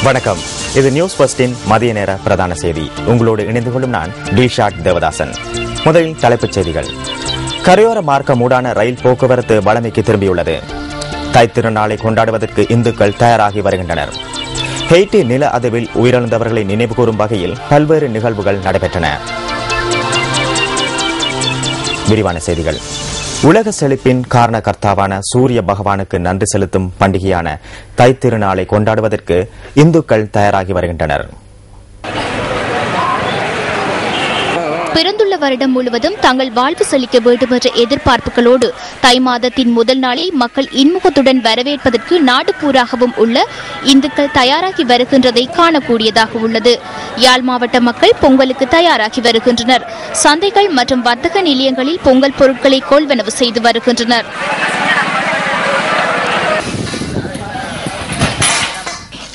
வணக்கம். இது நியூஸ் ஃபர்ஸ்டின் மதிய நேர பிரதான செய்தி. உங்களோடு இணைந்து கொள்ளும் நான் டிஷாட் தேவதாசன். முதலில் தலைப்புச் செய்திகள். கரையோர மார்க்க மூடான ரயில் போக்குவரத்து வழமைக்கு திரும்பியுள்ளது. தைத்திருநாளை கொண்டாடுவதற்கு இந்துக்கள் தயாராகி வருகின்றனர். ஹெய்ட்டி நில அதிர்வில் உயிரிழந்தவர்களை நினைவுகூரும் வகையில் பல்வேறு நிகழ்வுகள் நடைபெற்றன. விரிவான செய்திகள். உலக செழிப்பின் காரணகர்த்தாவான சூரிய பகவானுக்கு நன்றி செலுத்தும் பண்டிகையான தைத்திருநாளை கொண்டாடுவதற்கு இந்துக்கள் தயாராகி வருகின்றனர். பிறந்துள்ள வருடம் முழுவதும் தங்கள் வாழ்வு செழிக்க வேண்டும் என்ற எதிர்பார்ப்புகளோடு தை மாதத்தின் முதல் நாளை மக்கள் இன்முகத்துடன் வரவேற்பதற்கு நாடு பூராகவும் உள்ள இந்துக்கள் தயாராகி வருகின்றதை காணக்கூடியதாக உள்ளது. யாழ் மாவட்ட மக்கள் பொங்கலுக்கு தயாராகி வருகின்றனர். சந்தைகள் மற்றும் வர்த்தக நிலையங்களில் பொங்கல் பொருட்களை கொள்வனவு செய்து வருகின்றனர்.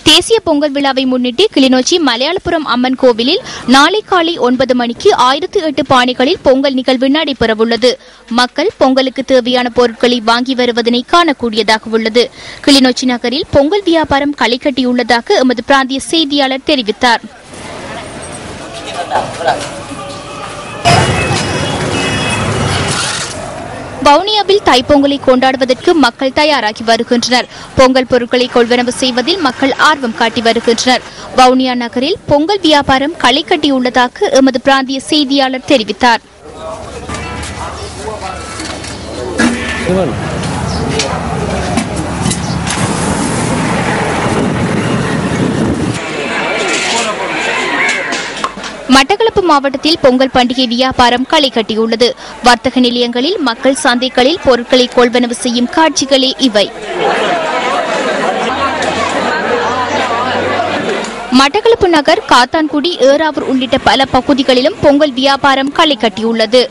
தேசிய பொங்கல் விழாவை முன்னிட்டு கிளிநொச்சி மலையாளபுரம் அம்மன் கோவிலில் நாளை காலை 9 மணிக்கு 1008 பானைகளில் பொங்கல் நிகழ்வு நடைபெறவுள்ளது. மக்கள் பொங்கலுக்கு தேவையான பொருட்களை வாங்கி வருவதனை காணக்கூடியதாக உள்ளது. கிளிநொச்சி நகரில் பொங்கல் வியாபாரம் களை கட்டியுள்ளதாக எமது பிராந்திய செய்தியாளர் தெரிவித்தார். வவுனியாவில் தைப்பொங்கலை கொண்டாடுவதற்கு மக்கள் தயாராகி வருகின்றனர். பொங்கல் பொருட்களை கொள்வனவு செய்வதில் மக்கள் ஆர்வம் காட்டி வருகின்றனர். வவுனியா நகரில் பொங்கல் வியாபாரம் களை கட்டியுள்ளதாக எமது பிராந்திய செய்தியாளர் தெரிவித்தார். மட்டக்களப்பு மாவட்டத்தில் பொங்கல் பண்டிகை வியாபாரம் களை கட்டியுள்ளது. வர்த்தக நிலையங்களில் மக்கள் சந்தைகளில் பொருட்களை கொள்வனவு செய்யும் காட்சிகளே இவை. மட்டக்களப்பு நகர், காத்தான்குடி, ஏறாவூர் உள்ளிட்ட பல பகுதிகளிலும் பொங்கல் வியாபாரம் களை கட்டியுள்ளது.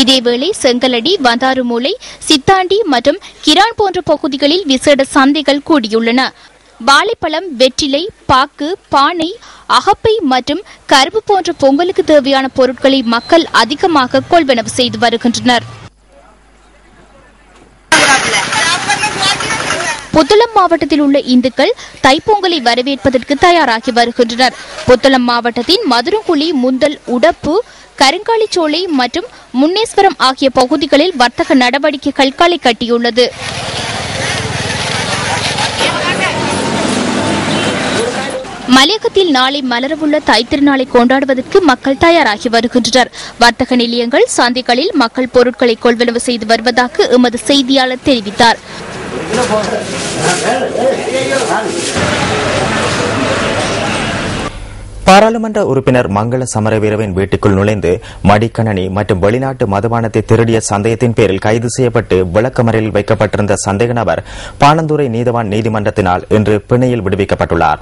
இதேவேளை செங்கலடி, வந்தாறுமூலை, சித்தாண்டி மற்றும் கிரான் போன்ற பகுதிகளில் விசேட சந்தைகள் கூடியுள்ளன. வாழைப்பழம், வெற்றிலை, பாக்கு, பானை, அகப்பை மற்றும் கரும்பு போன்ற பொங்கலுக்கு தேவையான பொருட்களை மக்கள் அதிகமாக கொள்வனவு செய்து வருகின்றனர். புத்தளம் மாவட்டத்தில் உள்ள இந்துக்கள் தைப்பொங்கலை வரவேற்பதற்கு தயாராகி வருகின்றனர். புத்தளம் மாவட்டத்தின் மதுரங்குழி, முந்தல், உடப்பு, கருங்காலிச்சோலை மற்றும் முன்னேஸ்வரம் ஆகிய பகுதிகளில் வர்த்தக நடவடிக்கைகள் களை கட்டியுள்ளது. மலையகத்தில் நாளை மலரவுள்ள தைத்திருநாளை கொண்டாடுவதற்கு மக்கள் தயாராகி வருகின்றனர். வர்த்தக நிலையங்கள், சந்தைகளில் மக்கள் பொருட்களை கொள்வனவு செய்து வருவதாக எமது செய்தியாளர் தெரிவித்தார். பாராளுமன்ற உறுப்பினர் மங்கள சமரவீரவின் வீட்டுக்குள் நுழைந்து மடிக்கணனி மற்றும் வெளிநாட்டு மதுபானத்தை திருடிய சந்தேகத்தின் பேரில் கைது செய்யப்பட்டு விளக்கமறையில் வைக்கப்பட்டிருந்த சந்தேக நபர் பாணந்துறை நீதவான் நீதிமன்றத்தினால் இன்று பிணையில் விடுவிக்கப்பட்டுள்ளார்.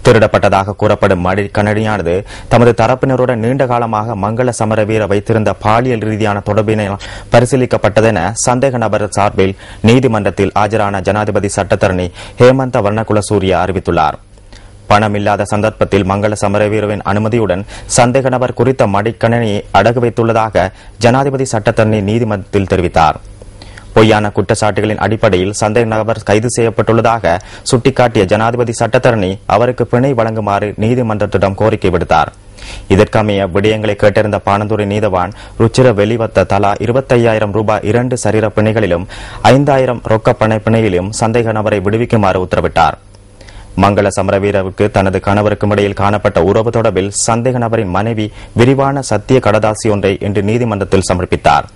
திருடப்பட்டதாக கூறப்படும் மடிக்கணனியானது தமது தரப்பினருடன் நீண்ட காலமாக மங்கள சமரவீர வைத்திருந்த பாலியல் ரீதியான தொடர்பினால் பரிசீலிக்கப்பட்டதென சந்தேக நபர் சார்பில் நீதிமன்றத்தில் ஆஜரான ஜனாதிபதி சட்டத்தரணி ஹேமந்த வர்ணகுல சூர்யா அறிவித்துள்ளார். பணமில்லாத சந்தர்ப்பத்தில் மங்கள சமரவீரவின் அனுமதியுடன் சந்தேக நபர் குறித்த மடிக்கணனியை அடகு வைத்துள்ளதாக ஜனாதிபதி சட்டத்தரணி நீதிமன்றத்தில் தெரிவித்தார். பொய்யான குற்றச்சாட்டுகளின் அடிப்படையில் சந்தேக நபர் கைது செய்யப்பட்டுள்ளதாக சுட்டிக்காட்டிய ஜனாதிபதி சட்டத்தரணி அவருக்கு பிணை வழங்குமாறு நீதிமன்றத்திடம் கோரிக்கை விடுத்தார். இதற்கமைய விடயங்களை கேட்டறிந்த பாணந்துறை நீதவான் ருச்சிர வெளிவத்த தலா 25,000 ரூபாய் 2 சரீர பிணைகளிலும் 5,000 ரொக்க பண பிணையிலும் சந்தேக நபரை விடுவிக்குமாறு உத்தரவிட்டார். மங்கள சமரவீரவுக்கு தனது கணவருக்கும் இடையில் காணப்பட்ட உறவு தொடர்பில் சந்தேக நபரின் மனைவி விரிவான சத்திய கடதாசி ஒன்றை இன்று நீதிமன்றத்தில் சமர்ப்பித்தார்.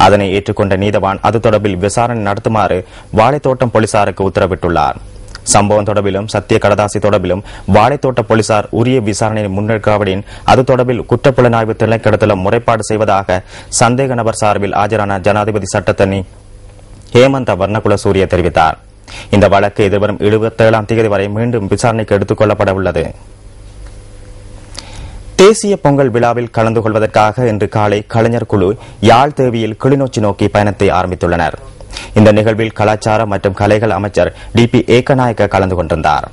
அதனை ஏற்றுக்கொண்ட நீதவான் அது தொடர்பில் விசாரணை நடத்துமாறு வாழைத்தோட்டம் போலீசாருக்கு உத்தரவிட்டுள்ளார். சம்பவம் தொடர்பிலும் சத்திய கடதாசி தொடர்பிலும் வாழைத்தோட்ட போலீசார் உரிய விசாரணையை முன்னெடுக்காவிடின் அது தொடர்பில் குற்றப்புலனாய்வு திணைக்களத்தில் முறைப்பாடு செய்வதாக சந்தேக நபர் சார்பில் ஆஜரான ஜனாதிபதி சட்டத்தரணி ஹேமந்த வர்ணகுல சூரிய தெரிவித்தார். இந்த வழக்கு எதிர்வரும் 27ஆம் தேதி வரை மீண்டும் விசாரணைக்கு எடுத்துக் கொள்ளப்பட உள்ளது. தேசிய பொங்கல் விழாவில் கலந்து கொள்வதற்காக இன்று காலை கலைஞர் குழு யாழ் தேவியில் கிளிநொச்சி நோக்கி பயணத்தை ஆரம்பித்துள்ளனர். இந்த நிகழ்வில் கலாச்சார மற்றும் கலைகள் அமைச்சர் DP ஏக்கநாயக்க கலந்து கொண்டிருந்தார்.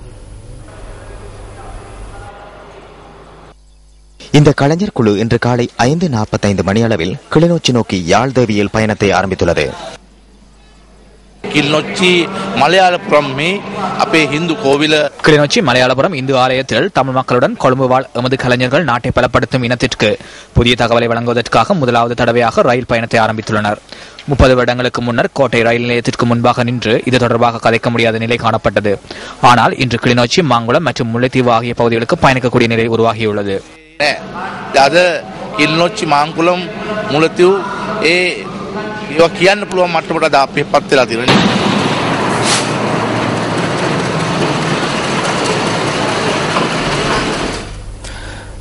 இந்த கலைஞர் குழு இன்று காலை 5:45 மணியளவில் கிளிநொச்சி நோக்கி யாழ் தேவியில் பயணத்தை ஆரம்பித்துள்ளது. கிளிநொச்சி மலையாளபுரம் அப்பே இந்து கோவில கிளிநொச்சி மலையாளபுரம் இந்து ஆலயத்தில் தமிழ் மக்களுடன் கொழும்பு வாழ் எமது கலைஞர்கள் நாட்டை பலப்படுத்தும் இனத்திற்கு புதிய தகவலை வழங்குவதற்காக முதலாவது தடவையாக ரயில் பயணத்தை ஆரம்பித்துள்ளனர். 30 வருடங்களுக்கு முன்னர் கோட்டை ரயில் நிலையத்திற்கு முன்பாக நின்று இது தொடர்பாக கதைக்க முடியாத நிலை காணப்பட்டது. ஆனால் இன்று கிளிநொச்சி, மாங்குளம் மற்றும் முல்லைத்தீவு ஆகிய பகுதிகளுக்கு பயணிக்கக்கூடிய நிலை உருவாகியுள்ளது. கிளிநொச்சி, மாங்குளம், முல்லைத்தீவு කියන්න පුළුවන් මට්ටමට අපි පත් වෙලා තියෙනවා.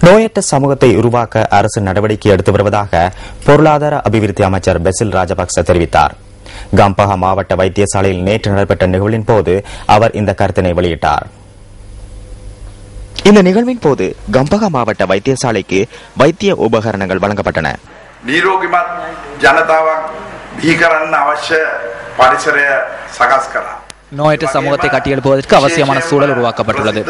நோயற்ற சமூகத்தை உருவாக்க அரசு நடவடிக்கை எடுத்து வருவதாக பொருளாதார அபிவிருத்தி அமைச்சர் பெசில் ராஜபக்ச தெரிவித்தார். கம்பஹா மாவட்ட வைத்தியசாலையில் நேற்று நடைபெற்ற நிகழ்வின் போது அவர் இந்த கருத்தினை வெளியிட்டார். இந்த நிகழ்வின் போது கம்பஹா மாவட்ட வைத்தியசாலைக்கு வைத்திய உபகரணங்கள் வழங்கப்பட்டன. නිරෝගිමත් ජනතාවක් බිහි කරන්න අවශ්‍ය පරිසරය සකස් කළා. நோயற்ற சமூகத்தை கட்டியெழுப்புவதற்கு அவசியமான சூழல் உருவாக்கப்பட்டுள்ளது.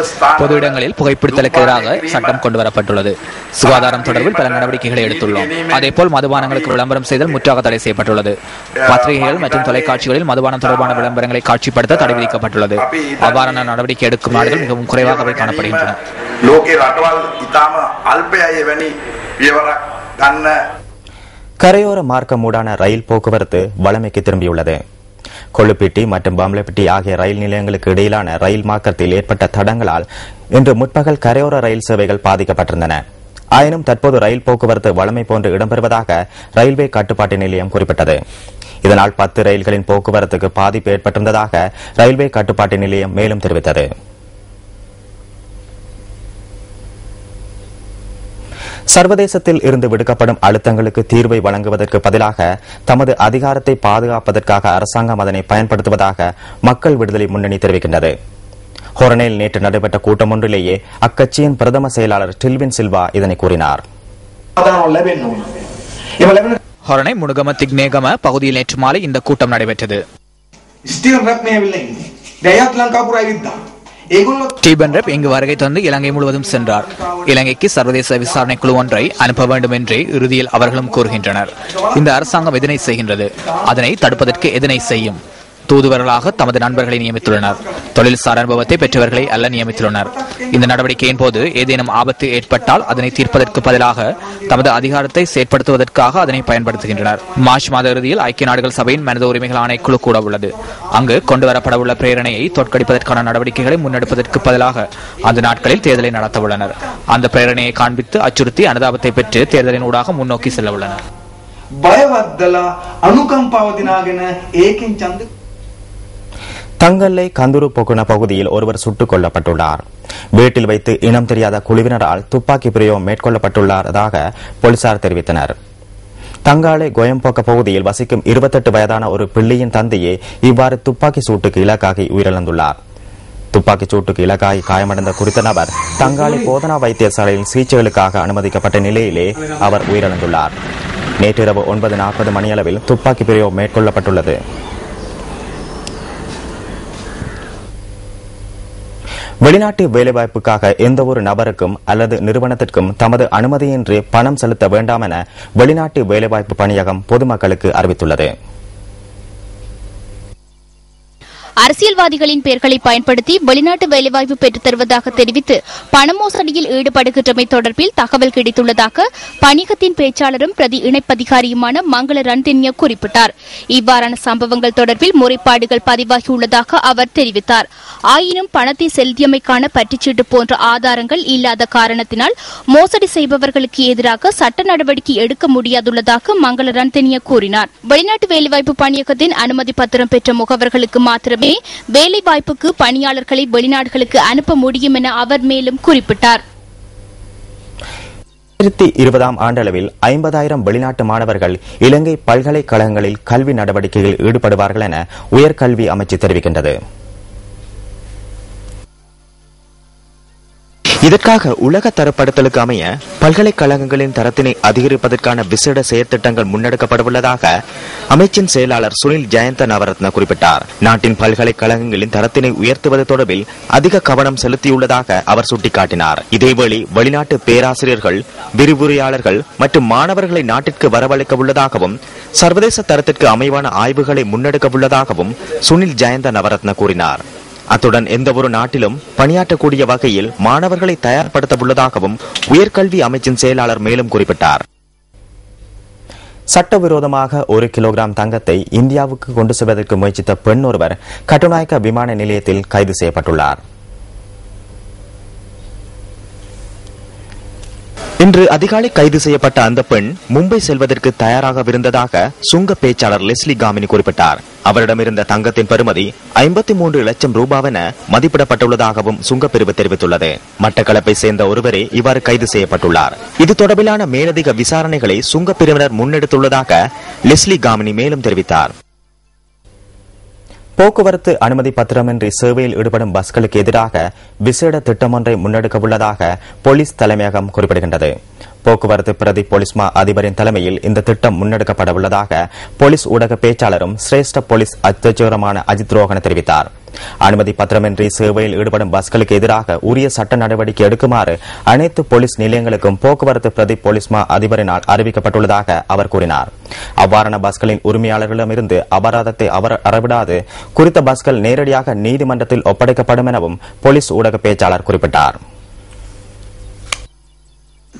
பொது இடங்களில் புகைப்பிடித்தலுக்கு எதிராக சட்டம் கொண்டுவரப்பட்டுள்ளது. சுகாதாரம் தொடர்பில் பல நடவடிக்கைகளை எடுத்துள்ளோம். அதேபோல் மதுபானங்களுக்கு விளம்பரம் செய்தல் முற்றாக தடை செய்யப்பட்டுள்ளது. பத்திரிகைகள் மற்றும் தொலைக்காட்சிகளில் மதுபானம் தொடர்பான விளம்பரங்களை காட்சிப்படுத்த தடை விதிக்கப்பட்டுள்ளது. அவ்வாறான நடவடிக்கை எடுக்கும் நாடுகள் மிகவும் குறைவாகவே காணப்படுகின்றன. கரையோர மார்க்கமூடான ரயில் போக்குவரத்து வழமைக்கு திரும்பியுள்ளது. கொள்ளுப்பிட்டி மற்றும் பம்ளப்பிட்டி ஆகிய ரயில் நிலையங்களுக்கு இடையிலான ரயில் மார்க்கத்தில் ஏற்பட்ட தடங்களால் இன்று முற்பகல் கரையோர ரயில் சேவைகள் பாதிக்கப்பட்டிருந்தன. ஆயினும் தற்போது ரயில் போக்குவரத்து வழமை போன்று இடம்பெறுவதாக ரயில்வே கட்டுப்பாட்டு நிலையம் குறிப்பிட்டது. இதனால் 10 ரயில்களின் போக்குவரத்துக்கு பாதிப்பு ஏற்பட்டிருந்ததாக ரயில்வே கட்டுப்பாட்டு நிலையம் மேலும் தெரிவித்தது. சர்வதேசத்தில் இருந்து விடுக்கப்படும் அழுத்தங்களுக்கு தீர்வை வழங்குவதற்கு பதிலாக தமது அதிகாரத்தை பாதுகாப்பதற்காக அரசாங்கம் அதனை பயன்படுத்துவதாக மக்கள் விடுதலை முன்னணி தெரிவிக்கின்றது. ஹொரனேல் நேற்று நடைபெற்ற கூட்டம் ஒன்றிலேயே அக்கட்சியின் பிரதம செயலாளர் டில்வின் சில்வா இதனை கூறினார். ஹொரணை முனுகம திக்னேகம பகுதியில் நேற்று மாலை இந்த கூட்டம் நடைபெற்றது. ஸ்டீபன் ரெப் இங்கு வருகை தந்து இலங்கை முழுவதும் சென்றார். இலங்கைக்கு சர்வதேச விசாரணை குழு ஒன்றை அனுப்ப வேண்டும் என்றே இறுதியில் அவர்களும் கூறுகின்றனர். இந்த அரசாங்கம் எதனை செய்கின்றது? அதனை தடுப்பதற்கு எதனை செய்யும்? தூதுவர்களாக தமது நண்பர்களை நியமித்துள்ளனர். தொழில்சார் அனுபவத்தை பெற்றவர்களை அல்ல நியமித்துள்ளனர். இந்த நடவடிக்கையின் போது ஏதேனும் ஆபத்து ஏற்பட்டால் அதனை தீர்ப்பதற்கு பதிலாக தமது அதிகாரத்தை செயற்படுத்துவதற்காக அதனை பயன்படுத்துகின்றனர். மார்ச் மாத இறுதியில் ஐக்கிய நாடுகள் சபையின் மனித உரிமைகள் ஆணைக்குழு கூட உள்ளது. அங்கு கொண்டுவரப்படவுள்ள பிரேரணையை தோற்கடிப்பதற்கான நடவடிக்கைகளை முன்னெடுப்பதற்கு பதிலாக அந்த நாட்களில் தேர்தலை நடத்த உள்ளனர். அந்த பிரேரணையை காண்பித்து அச்சுறுத்தி அனுதாபத்தை பெற்று தேர்தலின் ஊடாக முன்னோக்கி செல்ல உள்ளனர். தங்கல்லை கந்துரு பொகுன பகுதியில் ஒருவர் சுட்டுக் கொல்லப்பட்டுள்ளார். வீட்டில் வைத்து இனம் தெரியாத குழுவினரால் துப்பாக்கி பிரயோகம் மேற்கொள்ளப்பட்டுள்ளதாக போலீசார் தெரிவித்தனர். தங்காலை கோயம்போக்க பகுதியில் வசிக்கும் 28 வயதான ஒரு பிள்ளையின் தந்தையே இவ்வாறு துப்பாக்கி சூட்டுக்கு இலக்காகி உயிரிழந்துள்ளார். துப்பாக்கி சூட்டுக்கு இலக்காகி காயமடைந்த குறித்த நபர் தங்காலை போதனா வைத்தியசாலையில் சிகிச்சைகளுக்காக அனுமதிக்கப்பட்ட நிலையிலே அவர் உயிரிழந்துள்ளார். நேற்றிரவு 9:40 மணியளவில் துப்பாக்கி பிரயோகம் மேற்கொள்ளப்பட்டுள்ளது. வெளிநாட்டு வேலைவாய்ப்புக்காக எந்த ஒரு நபருக்கும் அல்லது நிறுவனத்திற்கும் தமது அனுமதியின்றி பணம் செலுத்த வேண்டாம் என வெளிநாட்டு வேலைவாய்ப்பு பணியகம் பொதுமக்களுக்கு அறிவித்துள்ளது. அரசியல்வாதிகளின் பெயர்களை பயன்படுத்தி வெளிநாட்டு வேலைவாய்ப்பு பெற்றுத் தருவதாக தெரிவித்து பண மோசடியில் ஈடுபடுகின்றமை தொடர்பில் தகவல் கிடைத்துள்ளதாக பணியகத்தின் பேச்சாளரும் பிரதி இணைப்பதிகாரியுமான மங்கள ரன்தின்ய குறிப்பிட்டார். இவ்வாறான சம்பவங்கள் தொடர்பில் முறைப்பாடுகள் பதிவாகியுள்ளதாக அவர் தெரிவித்தார். ஆயினும் பணத்தை செலுத்தியமைக்கான பற்றிச்சீட்டு போன்ற ஆதாரங்கள் இல்லாத காரணத்தினால் மோசடி செய்பவர்களுக்கு எதிராக சட்ட நடவடிக்கை எடுக்க முடியாதுள்ளதாக மங்கள ரன்தின்ய கூறினார். வெளிநாட்டு வேலைவாய்ப்பு பணியகத்தின் அனுமதி பத்திரம் பெற்ற முகவர்களுக்கு மாத்திரமே வேலை வாய்ப்புக்கு பணியாளர்களை வெளிநாடுகளுக்கு அனுப்ப முடியும் என அவர் மேலும் குறிப்பிட்டார். 2020 ஆண்டளவில் 50,000 வெளிநாட்டு மாணவர்கள் இலங்கை பல்கலைக்கழகங்களில் கல்வி நடவடிக்கைகளில் ஈடுபடுவார்கள் என உயர்கல்வி அமைச்சு தெரிவிக்கின்றது. இதற்காக உலக தரப்படுத்தலுக்கு அமைய பல்கலைக்கழகங்களின் தரத்தினை அதிகரிப்பதற்கான விசேட செயற்திட்டங்கள் முன்னெடுக்கப்படவுள்ளதாக அமைச்சின் செயலாளர் சுனில் ஜெயந்த நவரத்ன குறிப்பிட்டார். நாட்டின் பல்கலைக்கழகங்களின் தரத்தினை உயர்த்துவது தொடர்பில் அதிக கவனம் செலுத்தியுள்ளதாக அவர் சுட்டிக்காட்டினார். இதேவேளை வெளிநாட்டு பேராசிரியர்கள், விரிவுரையாளர்கள் மற்றும் மாணவர்களை நாட்டிற்கு வரவழைக்க உள்ளதாகவும் சர்வதேச தரத்திற்கு அமைவான ஆய்வுகளை முன்னெடுக்க உள்ளதாகவும் சுனில் ஜெயந்த நவரத்ன கூறினார். அத்துடன் எந்தவொரு நாட்டிலும் பணியாற்றக்கூடிய வகையில் மாணவர்களை தயார்படுத்த உள்ளதாகவும் உயர்கல்வி அமைச்சின் செயலாளர் மேலும் குறிப்பிட்டார். சட்டவிரோதமாக 1 கிலோகிராம் தங்கத்தை இந்தியாவுக்கு கொண்டு செல்வதற்கு முயற்சித்த பெண் ஒருவர் கட்டுநாயக்க விமான நிலையத்தில் கைது செய்யப்பட்டுள்ளார். இன்று அதிகாலை கைது செய்யப்பட்ட அந்த பெண் மும்பை செல்வதற்கு தயாராகவிருந்ததாக சுங்க பேச்சாளர் லெஸ்லி காமினி குறிப்பிட்டார். அவரிடமிருந்த தங்கத்தின் பெறுமதி 53 லட்சம் ரூபாவென மதிப்பிடப்பட்டுள்ளதாகவும் சுங்கப்பிரிவு தெரிவித்துள்ளது. மட்டக்களப்பை சேர்ந்த ஒருவரே இவ்வாறு கைது செய்யப்பட்டுள்ளார். இது தொடர்பிலான மேலதிக விசாரணைகளை சுங்கப்பிரிவினர் முன்னெடுத்துள்ளதாக லெஸ்லி காமினி மேலும் தெரிவித்தார். போக்குவரத்து அனுமதி பத்திரமின்றி சேவையில் ஈடுபடும் பஸ்களுக்கு எதிராக விசேட திட்டம் ஒன்றை முன்னெடுக்க உள்ளதாக போலீஸ் தலைமையகம் குறிப்பிடுகின்றது. போக்குவரத்து பிரதி போலீஸ் மா அதிபரின் தலைமையில் இந்த திட்டம் முன்னெடுக்கப்பட உள்ளதாக போலீஸ் ஊடக பேச்சாளரும் சிரேஷ்ட போலீஸ் அத்தியட்சருமான அஜித் ரோஹன தெரிவித்தார். அனுமதி பத்திரமின்றி சேவையில் ஈடுபடும் பஸ்களுக்கு எதிராக உரிய சட்ட நடவடிக்கை எடுக்குமாறு அனைத்து போலீஸ் நிலையங்களுக்கும் போக்குவரத்து பிரதி போலீஸ் மா அதிபரினால் அறிவிக்கப்பட்டுள்ளதாக அவர் கூறினார். அவ்வாறான பஸ்களின் உரிமையாளர்களிடமிருந்து அபராதத்தை அவர் அறவிடாது குறித்த பஸ்கள் நேரடியாக நீதிமன்றத்தில் ஒப்படைக்கப்படும் எனவும் போலீஸ் ஊடக பேச்சாளர் குறிப்பிட்டார்.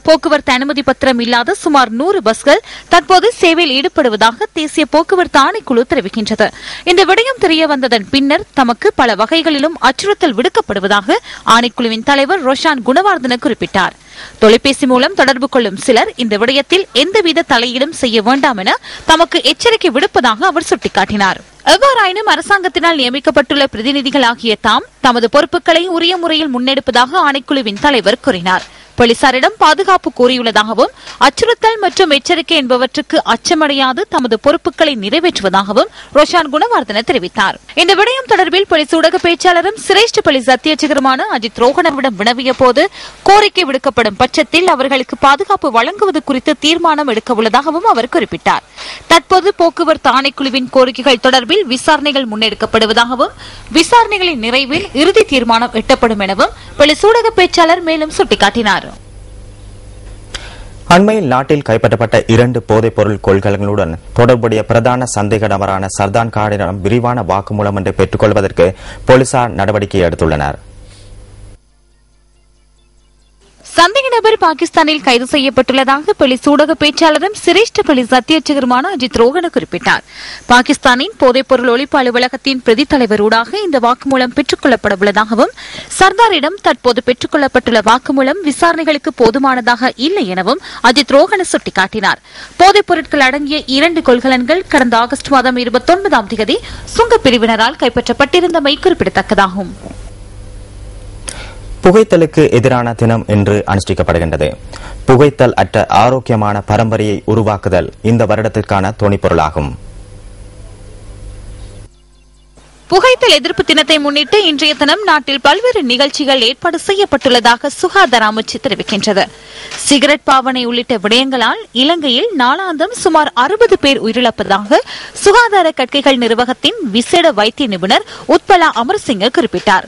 போக்குவரத்து அனுமதி பத்திரம் இல்லாத சுமார் 100 பஸ்கள் தற்போது சேவையில் ஈடுபடுவதாக தேசிய போக்குவரத்து ஆணைக்குழு தெரிவிக்கின்றது. இந்த விடயம் தெரிய வந்ததன் பின்னர் தமக்கு பல வகைகளிலும் அச்சுறுத்தல் விடுக்கப்படுவதாக ஆணைக்குழுவின் தலைவர் ரோஷான் குணவர்தன குறிப்பிட்டார். தொலைபேசி மூலம் தொடர்பு கொள்ளும் சிலர் இந்த விடயத்தில் எந்தவித தலையீடும் செய்ய வேண்டாம் என தமக்கு எச்சரிக்கை விடுப்பதாக அவர் சுட்டிக்காட்டினார். எவ்வாறாயினும் அரசாங்கத்தினால் நியமிக்கப்பட்டுள்ள பிரதிநிதிகளாகிய தாம் தமது பொறுப்புகளை உரிய முறையில் முன்னெடுப்பதாக ஆணைக்குழுவின் தலைவர் கூறினார். போலீசாரிடம் பாதுகாப்பு கோரியுள்ளதாகவும் அச்சுறுத்தல் மற்றும் எச்சரிக்கை என்பவற்றுக்கு அச்சமடையாது தமது பொறுப்புகளை நிறைவேற்றுவதாகவும் ரோஷான் குணவர்தன தெரிவித்தார். இந்த விடயம் தொடர்பில் போலீஸ் ஊடக பேச்சாளரும் சிரேஷ்ட போலீஸ் அத்தியட்சகருமான அஜித் ரோஹனவிடம் வினவிய போது கோரிக்கை விடுக்கப்படும் பட்சத்தில் அவர்களுக்கு பாதுகாப்பு வழங்குவது குறித்து தீர்மானம் எடுக்க உள்ளதாகவும் அவர் குறிப்பிட்டார். தற்போது போக்குவரத்து ஆணைக்குழுவின் கோரிக்கைகள் தொடர்பில் விசாரணைகள் முன்னெடுக்கப்படுவதாகவும் விசாரணைகளின் நிறைவில் இறுதி தீர்மானம் எட்டப்படும் எனவும் போலீஸ் ஊடக பேச்சாளர் மேலும் சுட்டிக்காட்டினார். அண்மையில் நாட்டில் கைப்பற்றப்பட்ட 2 போதைப் பொருள் கொள்கலன்களுடன் தொடர்புடைய பிரதான சந்தேக நபரான சர்தான் கானிடம் விரிவான வாக்குமூலம் ஒன்றை பெற்றுக் கொள்வதற்கு போலீசார் நடவடிக்கை எடுத்துள்ளனர். சந்தேக நபர் பாகிஸ்தானில் கைது செய்யப்பட்டுள்ளதாக போலீஸ் ஊடக பேச்சாளரும் சிரேஷ்ட போலீஸ் அத்தியட்சகருமான அஜித் ரோஹன குறிப்பிட்டார். பாகிஸ்தானின் போதைப்பொருள் ஒழிப்பு அலுவலகத்தின் பிரதி தலைவரூடாக இந்த வாக்குமூலம் பெற்றுக் கொள்ளப்பட உள்ளதாகவும் சர்தாரிடம் தற்போது பெற்றுக் கொள்ளப்பட்டுள்ள வாக்குமூலம் விசாரணைகளுக்கு போதுமானதாக இல்லை எனவும் அஜித் ரோஹன சுட்டிக்காட்டினார். போதைப் பொருட்கள் அடங்கிய 2 கொள்கலன்கள் கடந்த ஆகஸ்ட் மாதம் 29ஆம் தேதி சுங்கப்பிரிவினரால் கைப்பற்றப்பட்டிருந்தமை குறிப்பிடத்தக்கதாகும். புகைத்தலுக்கு எதிரான தினம் இன்று அனுஷ்டிக்கப்படுகின்றது. புகைத்தல் அற்ற ஆரோக்கியமான பரம்பரையை உருவாக்குதல் இந்த வருடத்திற்கான துணைப்பொருளாகும். புகைத்தல் எதிர்ப்பு தினத்தை முன்னிட்டு இன்றைய தினம் நாட்டில் பல்வேறு நிகழ்ச்சிகள் ஏற்பாடு செய்யப்பட்டுள்ளதாக சுகாதார அமைச்சு தெரிவிக்கின்றது. சிகரெட் பாவனை உள்ளிட்ட விடயங்களால் இலங்கையில் நாளாந்தம் சுமார் 60 பேர் உயிரிழப்பதாக சுகாதார கற்கைகள் நிர்வாகத்தின் விசேட வைத்திய நிபுணர் உத்பலா அமர்சிங்க குறிப்பிட்டார்.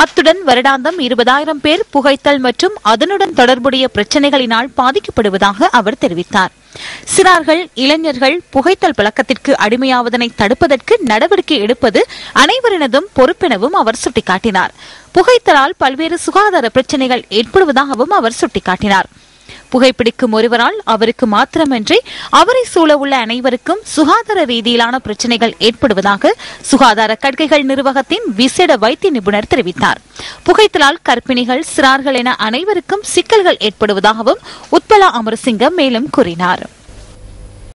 அத்துடன் வருடாந்தம் 20,000 பேர் புகைத்தல் மற்றும் அதனுடன் தொடர்புடைய பிரச்சினைகளினால் பாதிக்கப்படுவதாக அவர் தெரிவித்தார். சிறார்கள், இளைஞர்கள் புகைத்தல் பழக்கத்திற்கு அடிமையாவதனை தடுப்பதற்கு நடவடிக்கை எடுப்பது அனைவரினதும் பொறுப்பெனவும் அவர் சுட்டிக்காட்டினார். புகைத்தலால் பல்வேறு சுகாதார பிரச்சினைகள் ஏற்படுவதாகவும் அவர் சுட்டிக்காட்டினார். புகைப்பிடிக்கும் ஒருவரால் அவருக்கு மாத்திரமின்றி அவரை சூழ உள்ள அனைவருக்கும் சுகாதார ரீதியிலான பிரச்சினைகள் ஏற்படுவதாக சுகாதார கற்கைகள் நிர்வாகத்தின் விசேட வைத்திய நிபுணர் தெரிவித்தார். புகைத்தலால் கர்ப்பிணிகள், சிறார்கள் என அனைவருக்கும் சிக்கல்கள் ஏற்படுவதாகவும் உத்பலா அமர்சிங்க மேலும் கூறினார்.